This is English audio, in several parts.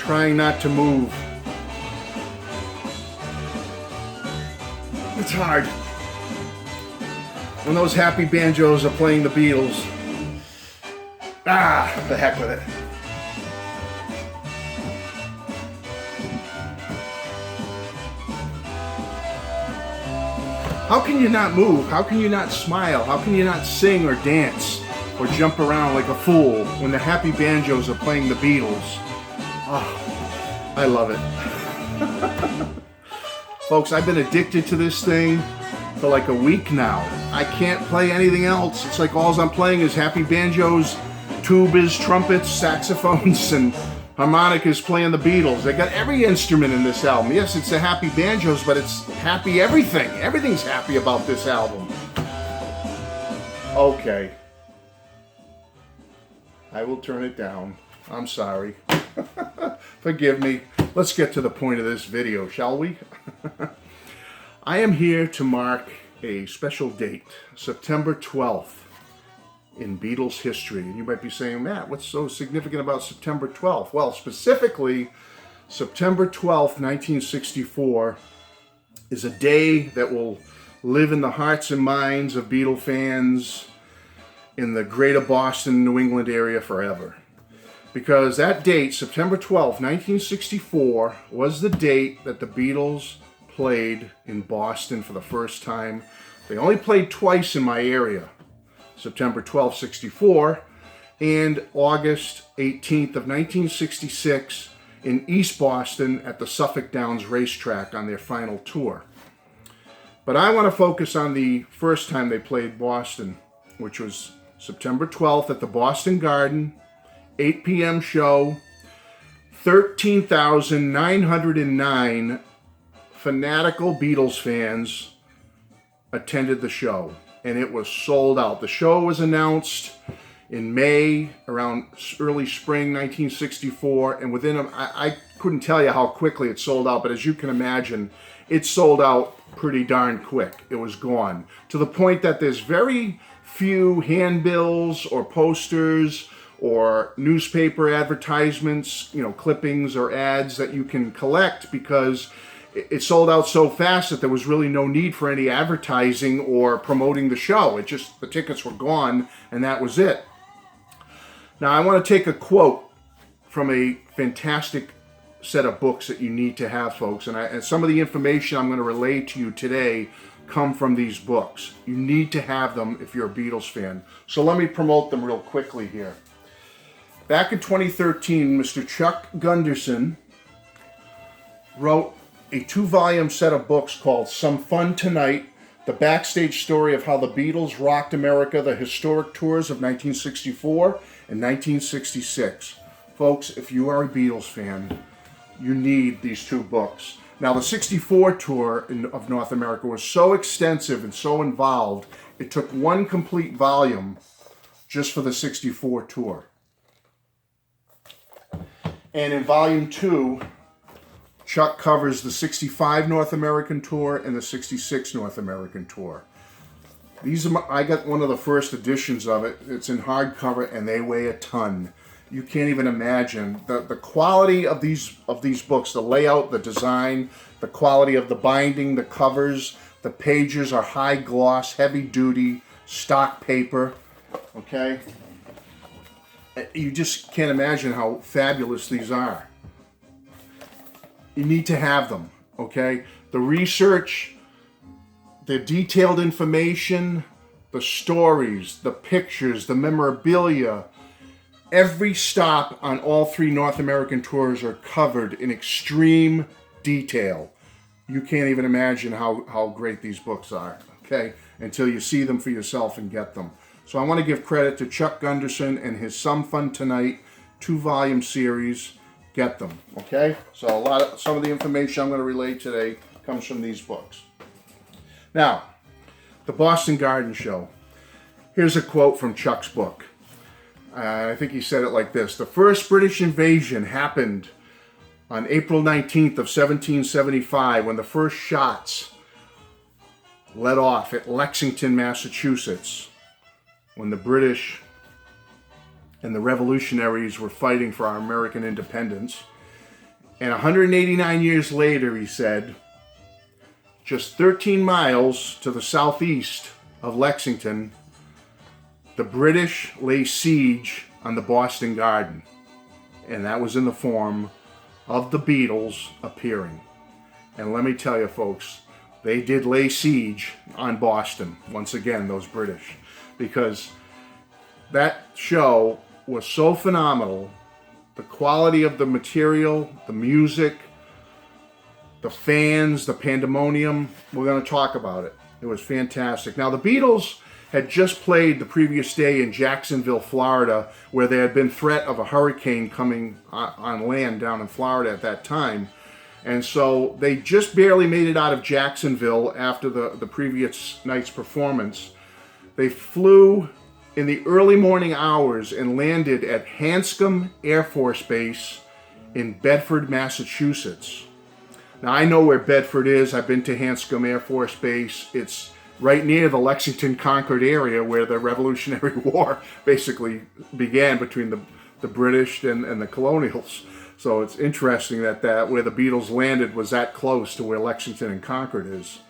trying not to move. It's hard. When those happy banjos are playing the Beatles, the heck with it. How can you not move? How can you not smile? How can you not sing or dance or jump around like a fool when the happy banjos are playing the Beatles? Oh, I love it. Folks, I've been addicted to this thing for like a week now. I can't play anything else. It's like all I'm playing is happy banjos, tubas, trumpets, saxophones, and harmonicas playing the Beatles. They got every instrument in this album. Yes, it's the happy banjos, but it's happy everything. Everything's happy about this album. Okay. I will turn it down. I'm sorry. Forgive me. Let's get to the point of this video, shall we? I am here to mark a special date, September 12th. In Beatles history. And you might be saying, Matt, what's so significant about September 12th? Well, specifically, September 12th, 1964 is a day that will live in the hearts and minds of Beatle fans in the greater Boston, New England area forever. Because that date, September 12th, 1964, was the date that the Beatles played in Boston for the first time. They only played twice in my area. September 12, 64, and August 18th of 1966 in East Boston at the Suffolk Downs racetrack on their final tour. But I want to focus on the first time they played Boston, which was September 12th at the Boston Garden, 8 p.m. show, 13,909 fanatical Beatles fans attended the show. And it was sold out. The show was announced in May, around early spring 1964, and I couldn't tell you how quickly it sold out, but as you can imagine, it sold out pretty darn quick. It was gone. To the point that there's very few handbills or posters or newspaper advertisements, clippings or ads that you can collect because it sold out so fast that there was really no need for any advertising or promoting the show. The tickets were gone, and that was it. Now, I want to take a quote from a fantastic set of books that you need to have, folks. And some of the information I'm going to relay to you today come from these books. You need to have them if you're a Beatles fan. So let me promote them real quickly here. Back in 2013, Mr. Chuck Gunderson wrote a 2-volume set of books called Some Fun Tonight, the backstage story of how the Beatles rocked America, the historic tours of 1964 and 1966. Folks, if you are a Beatles fan, you need these 2 books. Now, the 64 tour of North America was so extensive and so involved, it took 1 complete volume just for the 64 tour. And in volume 2, Chuck covers the 65 North American tour and the 66 North American tour. I got one of the first editions of it. It's in hardcover and they weigh a ton. You can't even imagine the quality of these books, the layout, the design, the quality of the binding, the covers, the pages are high gloss, heavy duty, stock paper. Okay? You just can't imagine how fabulous these are. You need to have them, okay? The research, the detailed information, the stories, the pictures, the memorabilia, every stop on all 3 North American tours are covered in extreme detail. You can't even imagine how great these books are, okay? Until you see them for yourself and get them. So I want to give credit to Chuck Gunderson and his Some Fun Tonight 2-volume series. Get them, okay? So some of the information I'm going to relay today comes from these books. Now, the Boston Garden Show. Here's a quote from Chuck's book. I think he said it like this: "The first British invasion happened on April 19th of 1775 when the first shots let off at Lexington, Massachusetts, when the British and the revolutionaries were fighting for our American independence. And 189 years later, he said, just 13 miles to the southeast of Lexington, the British lay siege on the Boston Garden. And that was in the form of the Beatles appearing. And let me tell you, folks, they did lay siege on Boston, once again, those British, because that show was so phenomenal. The quality of the material, the music, the fans, the pandemonium, we're going to talk about it. It was fantastic. Now, the Beatles had just played the previous day in Jacksonville, Florida, where there had been threat of a hurricane coming on land down in Florida at that time. And so they just barely made it out of Jacksonville after the previous night's performance. They flew in the early morning hours and landed at Hanscom Air Force Base in Bedford, Massachusetts. Now, I know where Bedford is. I've been to Hanscom Air Force Base. It's right near the Lexington-Concord area where the Revolutionary War basically began between the British and the colonials. So it's interesting that where the Beatles landed was that close to where Lexington and Concord is.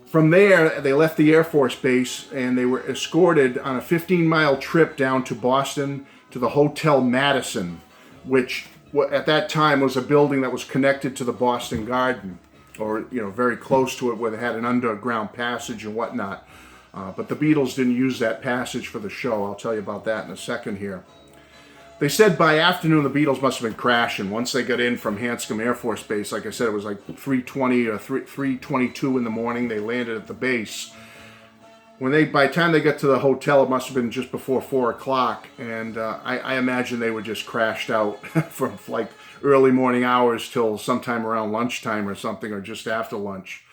From there, they left the Air Force Base and they were escorted on a 15-mile trip down to Boston to the Hotel Madison, which at that time was a building that was connected to the Boston Garden, or very close to it, where they had an underground passage and whatnot. But the Beatles didn't use that passage for the show. I'll tell you about that in a second here. They said by afternoon the Beatles must have been crashing. Once they got in from Hanscom Air Force Base, like I said, it was like 3:20 or 3:22 in the morning. They landed at the base. By the time they got to the hotel, it must have been just before 4 o'clock, and I imagine they were just crashed out from like early morning hours till sometime around lunchtime or something, or just after lunch.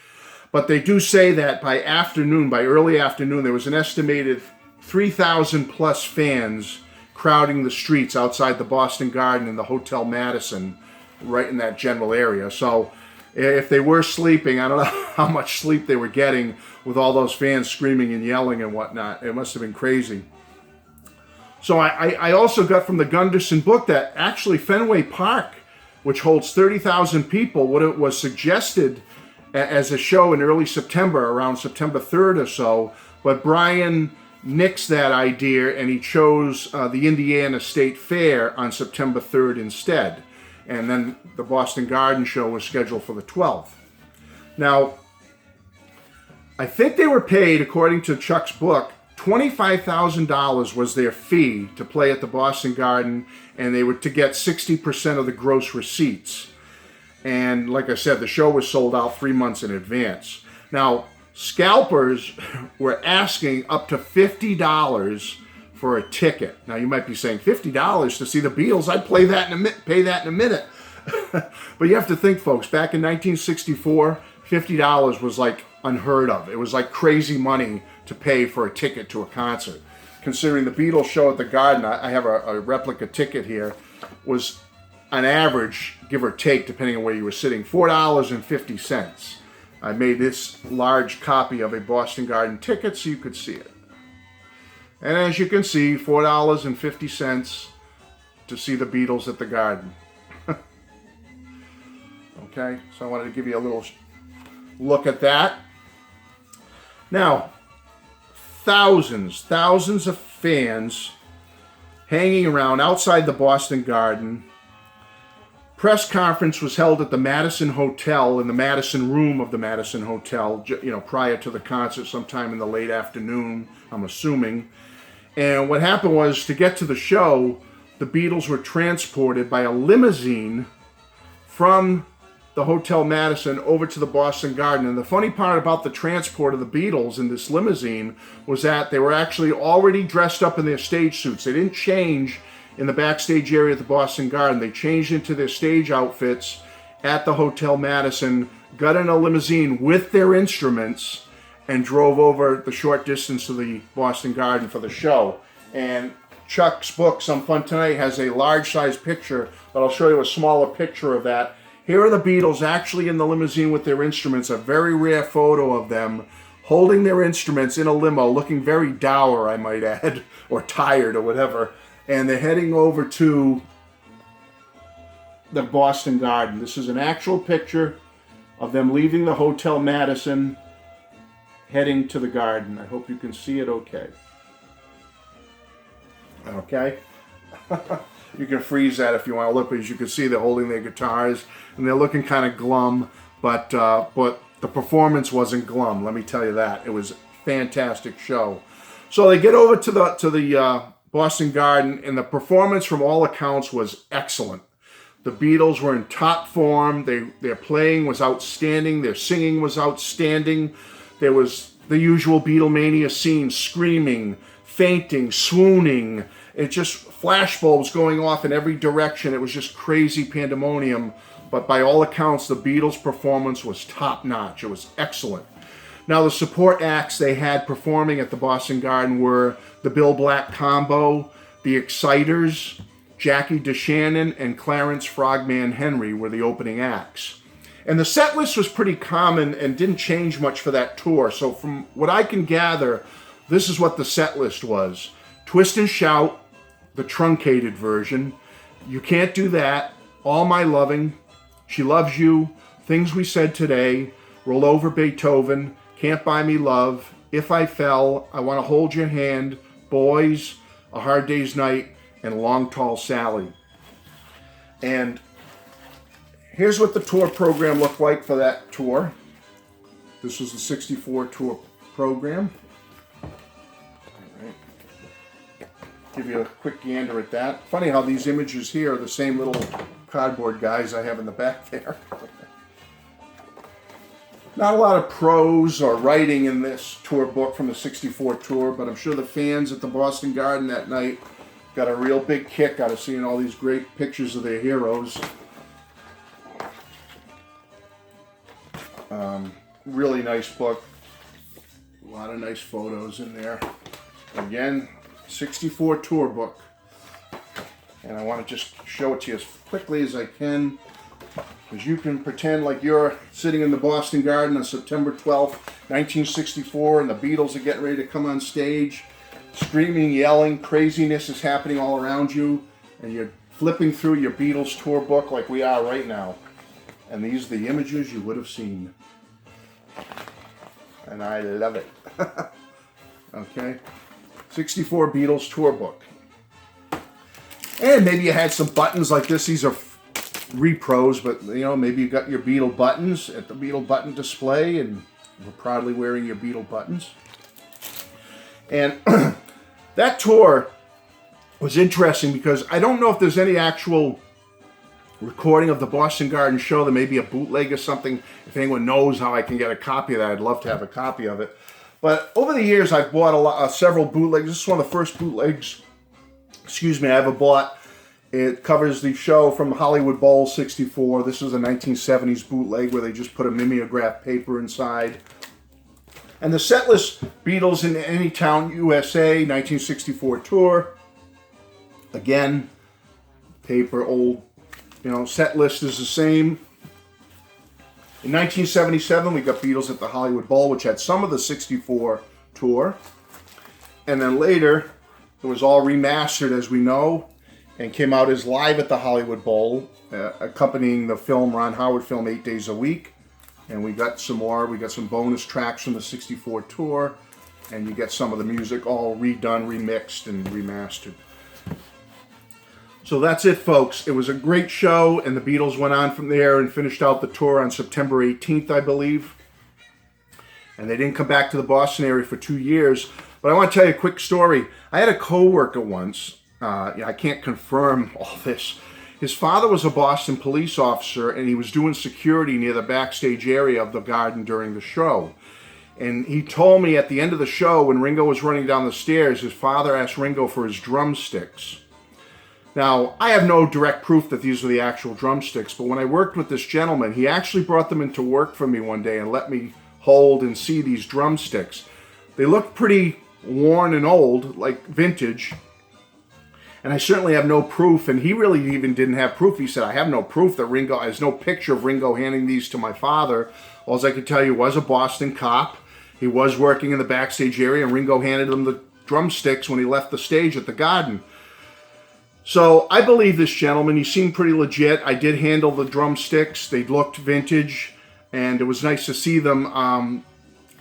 But they do say that by early afternoon, there was an estimated 3,000 plus fans crowding the streets outside the Boston Garden and the Hotel Madison, right in that general area. So if they were sleeping, I don't know how much sleep they were getting with all those fans screaming and yelling and whatnot. It must have been crazy. So I also got from the Gunderson book that actually Fenway Park, which holds 30,000 people, was suggested as a show in early September, around September 3rd or so, but Brian nixed that idea and he chose the Indiana State Fair on September 3rd instead. And then the Boston Garden show was scheduled for the 12th. Now, I think they were paid, according to Chuck's book, $25,000 was their fee to play at the Boston Garden, and they were to get 60% of the gross receipts. And like I said, the show was sold out 3 months in advance. Now, scalpers were asking up to $50 for a ticket. Now, you might be saying, $50 to see the Beatles? I'd pay that in a minute. But you have to think, folks, back in 1964, $50 was like unheard of. It was like crazy money to pay for a ticket to a concert. Considering the Beatles show at the Garden, I have a replica ticket here, was on average, give or take, depending on where you were sitting, $4.50. I made this large copy of a Boston Garden ticket so you could see it. And as you can see, $4.50 to see the Beatles at the Garden. Okay, so I wanted to give you a little look at that. Now, thousands of fans hanging around outside the Boston Garden. Press conference was held at the Madison Hotel, in the Madison room of the Madison Hotel, prior to the concert, sometime in the late afternoon, I'm assuming. And what happened was, to get to the show, the Beatles were transported by a limousine from the Hotel Madison over to the Boston Garden. And the funny part about the transport of the Beatles in this limousine was that they were actually already dressed up in their stage suits. They didn't change in the backstage area at the Boston Garden. They changed into their stage outfits at the Hotel Madison, got in a limousine with their instruments, and drove over the short distance to the Boston Garden for the show. And Chuck's book, Some Fun Tonight, has a large-size picture, but I'll show you a smaller picture of that. Here are the Beatles actually in the limousine with their instruments, a very rare photo of them holding their instruments in a limo, looking very dour, I might add, or tired or whatever. And they're heading over to the Boston Garden. This is an actual picture of them leaving the Hotel Madison, heading to the garden. I hope you can see it okay. Okay? You can freeze that if you want to look, but as you can see, they're holding their guitars, and they're looking kind of glum, but the performance wasn't glum, let me tell you that. It was a fantastic show. So they get over to the Boston Garden, and the performance from all accounts was excellent. The Beatles were in top form. Their playing was outstanding. Their singing was outstanding. There was the usual Beatlemania scene, screaming, fainting, swooning. It just flashbulbs going off in every direction. It was just crazy pandemonium. But by all accounts, the Beatles' performance was top-notch. It was excellent. Now, the support acts they had performing at the Boston Garden were the Bill Black Combo, the Exciters, Jackie DeShannon, and Clarence Frogman Henry were the opening acts. And the set list was pretty common and didn't change much for that tour. So from what I can gather, this is what the set list was. Twist and Shout, the truncated version. You Can't Do That, All My Loving, She Loves You, Things We Said Today, Roll Over Beethoven, Can't Buy Me Love, If I Fell, I Want to Hold Your Hand, Boys, A Hard Day's Night, and Long Tall Sally. And here's what the tour program looked like for that tour. This was the 64 tour program. All right. Give you a quick gander at that. Funny how these images here are the same little cardboard guys I have in the back there. Not a lot of prose or writing in this tour book from the 64 tour, but I'm sure the fans at the Boston Garden that night got a real big kick out of seeing all these great pictures of their heroes. Really nice book. A lot of nice photos in there. Again, 64 tour book. And I want to just show it to you as quickly as I can, because you can pretend like you're sitting in the Boston Garden on September 12th, 1964, and the Beatles are getting ready to come on stage. Screaming, yelling, craziness is happening all around you, and you're flipping through your Beatles tour book like we are right now. And these are the images you would have seen. And I love it. Okay? 64 Beatles tour book. And maybe you had some buttons like this. These are repros, but you know, maybe you got your Beatle buttons at the Beatle button display, and you're proudly wearing your Beatle buttons. And that tour was interesting because I don't know if there's any actual recording of the Boston Garden show. There may be a bootleg or something. If anyone knows how I can get a copy of that, I'd love to have a copy of it. But over the years, I've bought several bootlegs. This is one of the first bootlegs, I ever bought. It covers the show from Hollywood Bowl 64. This is a 1970s bootleg where they just put a mimeograph paper inside. And the setlist, Beatles in Any Town, USA, 1964 tour. Again, paper, old, set list is the same. In 1977, we got Beatles at the Hollywood Bowl, which had some of the 64 tour. And then later, it was all remastered, as we know, and came out as live at the Hollywood Bowl, accompanying the film, Ron Howard film, 8 Days a Week. And we got some more. We got some bonus tracks from the 64 tour. And you get some of the music all redone, remixed, and remastered. So that's it, folks. It was a great show, and the Beatles went on from there and finished out the tour on September 18th, I believe. And they didn't come back to the Boston area for 2 years. But I want to tell you a quick story. I had a coworker once. I can't confirm all this. His father was a Boston police officer, and he was doing security near the backstage area of the Garden during the show. And he told me at the end of the show, when Ringo was running down the stairs, his father asked Ringo for his drumsticks. Now, I have no direct proof that these were the actual drumsticks, but when I worked with this gentleman, he actually brought them into work for me one day and let me hold and see these drumsticks. They looked pretty worn and old, like vintage, and I certainly have no proof, and he really even didn't have proof. He said, I have no proof that Ringo, there's no picture of Ringo handing these to my father. All I could tell you was a Boston cop. He was working in the backstage area, and Ringo handed him the drumsticks when he left the stage at the Garden. So I believe this gentleman. He seemed pretty legit. I did handle the drumsticks. They looked vintage, and it was nice to see them.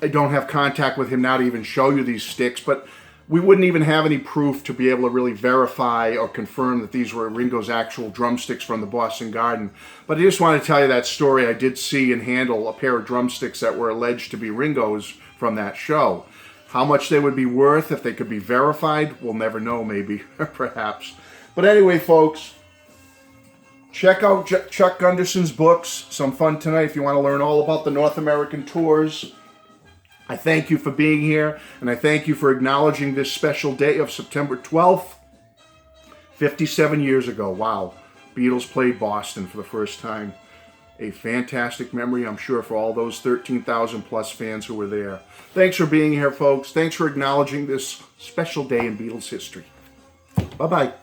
I don't have contact with him now to even show you these sticks, but we wouldn't even have any proof to be able to really verify or confirm that these were Ringo's actual drumsticks from the Boston Garden. But I just want to tell you that story. I did see and handle a pair of drumsticks that were alleged to be Ringo's from that show. How much they would be worth if they could be verified, we'll never know, maybe, perhaps. But anyway, folks, check out Chuck Gunderson's books. Some fun tonight if you want to learn all about the North American tours. I thank you for being here, and I thank you for acknowledging this special day of September 12th, 57 years ago. Wow, Beatles played Boston for the first time. A fantastic memory, I'm sure, for all those 13,000 plus fans who were there. Thanks for being here, folks. Thanks for acknowledging this special day in Beatles history. Bye-bye.